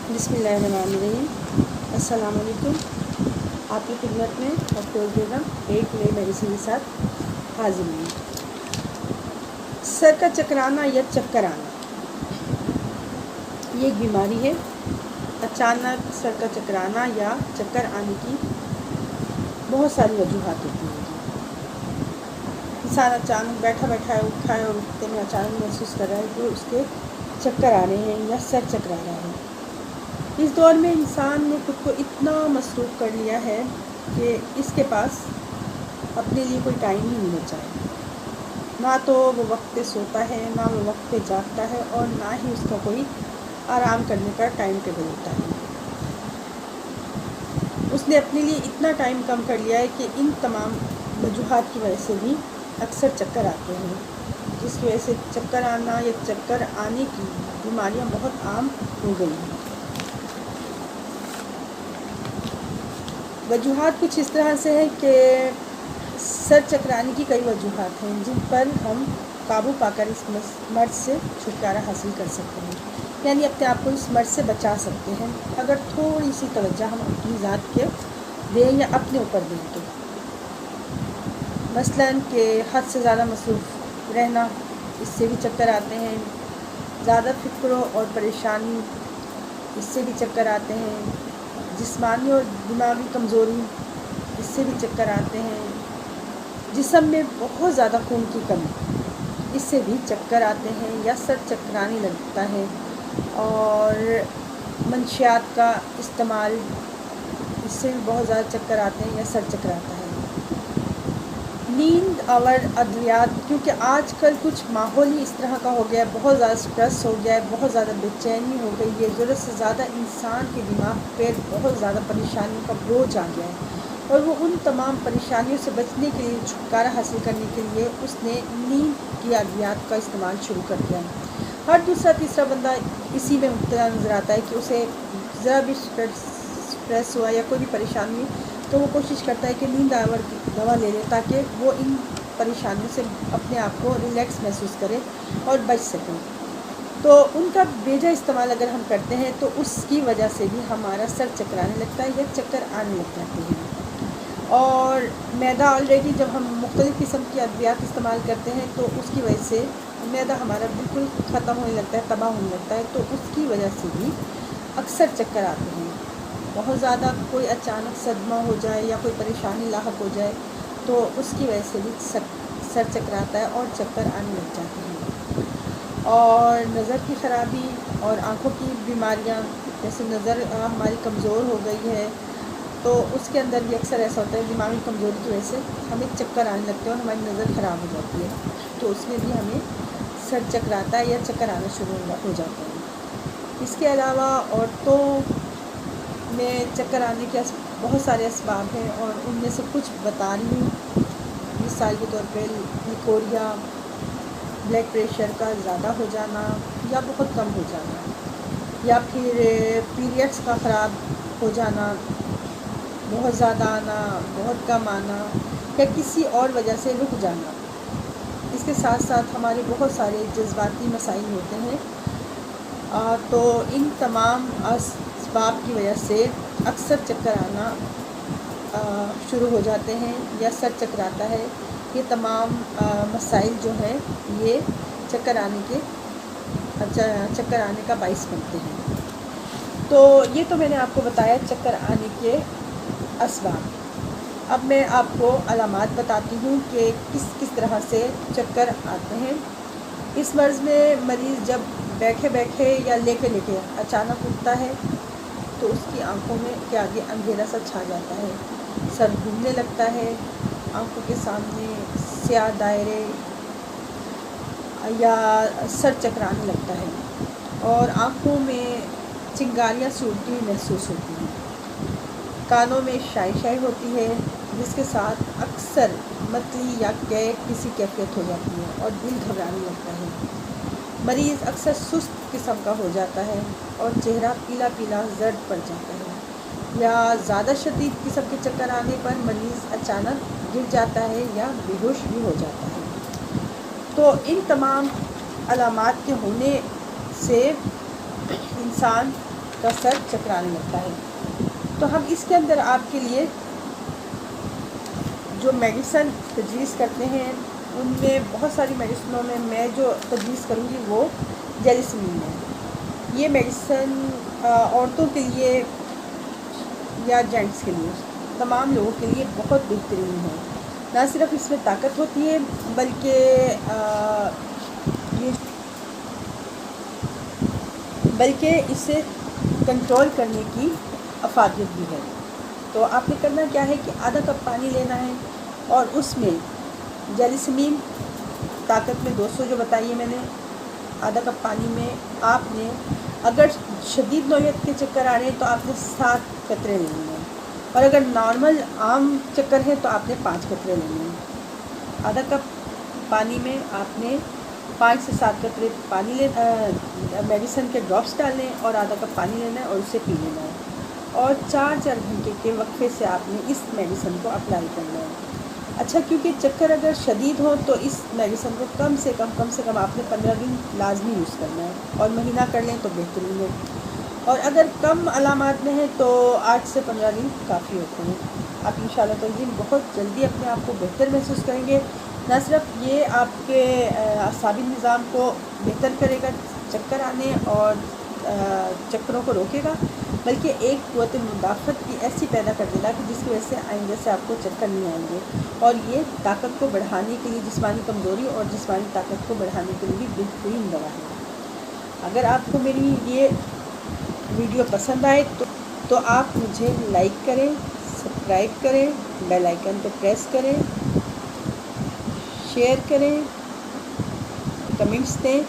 بسم اللہ الرحمن الرحیم۔ السلام علیکم۔ آپ کی خدمت میں افروز بیگم ایک نئی میڈیسن کے ساتھ حاضر ہوں۔ سر کا چکرانا یا چکر آنا یہ ایک بیماری ہے۔ اچانک سر کا چکرانا یا چکر آنے کی بہت ساری وجوہات ہوتی ہیں۔ انسان اچانک بیٹھا ہے اٹھا ہے اور اٹھتے میں اچانک محسوس کر رہا ہے کہ اس کے چکر آ رہے ہیں یا سر چکرا رہا ہے۔ اس دور میں انسان نے خود کو اتنا مصروف کر لیا ہے کہ اس کے پاس اپنے لیے کوئی ٹائم ہی نہیں بچا ہے۔ نہ تو وہ وقت پہ سوتا ہے، نہ وہ وقت پہ جاگتا ہے، اور نہ ہی اس کا کوئی آرام کرنے کا ٹائم ٹیبل ہوتا ہے۔ اس نے اپنے لیے اتنا ٹائم کم کر لیا ہے کہ ان تمام وجوہات کی وجہ سے بھی اکثر چکر آتے ہیں، جس کی وجہ سے چکر آنا یا چکر آنے کی بیماریاں بہت عام ہو گئی ہیں۔ وجوہات کچھ اس طرح سے ہیں کہ سر چکرانے کی کئی وجوہات ہیں جن پر ہم قابو پا کر اس مرض سے چھٹکارا حاصل کر سکتے ہیں، یعنی اپنے آپ کو اس مرض سے بچا سکتے ہیں اگر تھوڑی سی توجہ ہم اپنی ذات کے دیں یا اپنے اوپر دیں تو۔ مثلاً کہ حد سے زیادہ مصروف رہنا، اس سے بھی چکر آتے ہیں۔ زیادہ فکر اور پریشانی، اس سے بھی چکر آتے ہیں۔ جسمانی اور دماغی کمزوری، اس سے بھی چکر آتے ہیں۔ جسم میں بہت زیادہ خون کی کمی، اس سے بھی چکر آتے ہیں یا سر چکرانے لگتا ہے۔ اور منشیات کا استعمال، اس سے بھی بہت زیادہ چکر آتے ہیں یا سر چکراتا ہے۔ نیند آور ادویات، کیونکہ آج کل کچھ ماحول ہی اس طرح کا ہو گیا ہے، بہت زیادہ سٹریس ہو گیا ہے، بہت زیادہ بے چینی ہو گئی ہے، ضرورت سے زیادہ انسان کے دماغ پہ بہت زیادہ پریشانیوں کا بوجھ آ گیا ہے، اور وہ ان تمام پریشانیوں سے بچنے کے لیے، چھٹکارا حاصل کرنے کے لیے اس نے نیند کی ادویات کا استعمال شروع کر دیا ہے۔ ہر دوسرا تیسرا بندہ اسی میں مبتلا نظر آتا ہے کہ اسے ذرا بھی سٹریس ہوا یا کوئی بھی پریشانی تو وہ کوشش کرتا ہے کہ نیند آور کی دوا لے لے تاکہ وہ ان پریشانیوں سے اپنے آپ کو ریلیکس محسوس کرے اور بچ سکیں۔ تو ان کا بیجا استعمال اگر ہم کرتے ہیں تو اس کی وجہ سے بھی ہمارا سر چکرانے لگتا ہے یا چکر آنے لگ جاتے ہیں۔ اور میدا آلریڈی جب ہم مختلف قسم کی ادویات استعمال کرتے ہیں تو اس کی وجہ سے میدا ہمارا بالکل ختم ہونے لگتا ہے، تباہ ہونے لگتا ہے، تو اس کی وجہ سے بھی اکثر چکر آتے ہیں۔ بہت زیادہ کوئی اچانک صدمہ ہو جائے یا کوئی پریشانی لاحق ہو جائے تو اس کی وجہ سے بھی سر چکراتا ہے اور چکر آنے لگ جاتے ہیں۔ اور نظر کی خرابی اور آنکھوں کی بیماریاں، جیسے نظر ہماری کمزور ہو گئی ہے تو اس کے اندر بھی اکثر ایسا ہوتا ہے، دماغی کمزوری کی وجہ سے ہمیں چکر آنے لگتے ہیں اور ہماری نظر خراب ہو جاتی ہے، تو اس میں بھی ہمیں سر چکراتا ہے یا چکر آنا شروع ہو جاتا ہے۔ اس کے علاوہ عورتوں میں چکر آنے کے بہت سارے اسباب ہیں اور ان میں سے کچھ بتا رہی ہوں۔ مثال کے طور پہ لیکوریا، بلڈ پریشر کا زیادہ ہو جانا یا بہت کم ہو جانا، یا پھر پیریڈس کا خراب ہو جانا، بہت زیادہ آنا، بہت کم آنا، یا کسی اور وجہ سے رک جانا۔ اس کے ساتھ ساتھ ہمارے بہت سارے جذباتی مسائل ہوتے ہیں، تو ان تمام اسباب کی وجہ سے اکثر چکر آنا شروع ہو جاتے ہیں یا سر چکراتا ہے۔ یہ تمام مسائل جو ہیں یہ چکر آنے کا باعث بنتے ہیں۔ تو یہ تو میں نے آپ کو بتایا چکر آنے کے اسباب۔ اب میں آپ کو علامات بتاتی ہوں کہ کس طرح سے چکر آتے ہیں۔ اس مرض میں مریض جب بیٹھے بیٹھے یا لیٹے اچانک اٹھتا ہے تو اس کی آنکھوں میں کے آگے اندھیرا سا چھا جاتا ہے، سر گھومنے لگتا ہے، آنکھوں کے سامنے سیاہ دائرے یا سر چکرانے لگتا ہے، اور آنکھوں میں چنگاریاں سی اڑتی ہوئی محسوس ہوتی ہیں۔ کانوں میں شائع ہوتی ہے، جس کے ساتھ اکثر متلی یا کسی کیفیت ہو جاتی ہے اور دل گھبرانے لگتا ہے۔ مریض اکثر سست قسم کا ہو جاتا ہے اور چہرہ پیلا پیلا زرد پڑ جاتا ہے، یا زیادہ شدید قسم کے چکر آنے پر مریض اچانک گر جاتا ہے یا بے ہوش بھی ہو جاتا ہے۔ تو ان تمام علامات کے ہونے سے انسان آپ کا سر چکرانے لگتا ہے. تو ہم اس کے اندر آپ کے لیے جو میڈیسن تجویز کرتے ہیں ان میں بہت ساری میڈیسنوں میں جو تجویز کروں گی وہ جیلیسمین ہے. یہ میڈیسن عورتوں کے لیے یا جینٹس کے لیے تمام لوگوں کے لیے بہت بہترین ہے. نہ صرف اس میں طاقت ہوتی ہے بلکہ اسے کنٹرول کرنے کی افادیت بھی ہے. تو آپ نے کرنا کیا ہے کہ آدھا کپ پانی لینا ہے اور اس میں جیلیسمین طاقت میں 200 جو بتائی ہے میں نے، آدھا کپ پانی میں آپ نے اگر شدید نوعیت کے چکر آ رہے ہیں تو آپ نے 7 قطرے لینے ہیں، اور اگر نارمل عام چکر ہے تو آپ نے 5 قطرے لینے ہیں. آدھا کپ پانی میں آپ نے 5 سے 7 قطرے پانی میڈیسن کے ڈراپس ڈالنے ہیں اور آدھا کپ پانی لینا ہے اور اسے پی لینا ہے. اور 4 گھنٹے کے وقفے سے آپ نے اس میڈیسن کو اپلائی کرنا ہے. اچھا، کیونکہ چکر اگر شدید ہو تو اس میڈیسن کو کم سے کم آپ نے 15 دن لازمی یوز کرنا ہے، اور مہینہ کر لیں تو بہترین ہے. اور اگر کم علامات میں ہے تو 8 سے 15 دن کافی ہوتے ہیں. آپ انشاءاللہ تعالی بہت جلدی اپنے آپ کو بہتر محسوس کریں گے. نہ صرف یہ آپ کے اعصابی نظام کو بہتر کرے گا، چکر آنے اور چکروں کو روکے گا، بلکہ ایک قوت مدافعت بھی ایسی پیدا کر دے گا کہ جس کی وجہ سے آئندہ سے آپ کو چکر نہیں آئیں گے. اور یہ طاقت کو بڑھانے کے لیے، جسمانی کمزوری اور جسمانی طاقت کو بڑھانے کے لیے بھی بہترین دوا ہے. اگر آپ کو میری یہ ویڈیو پسند آئے تو آپ مجھے لائک کریں، سبسکرائب کریں، بیل آئیکن کو پریس کریں، شیئر کریں، کمنٹس دیں.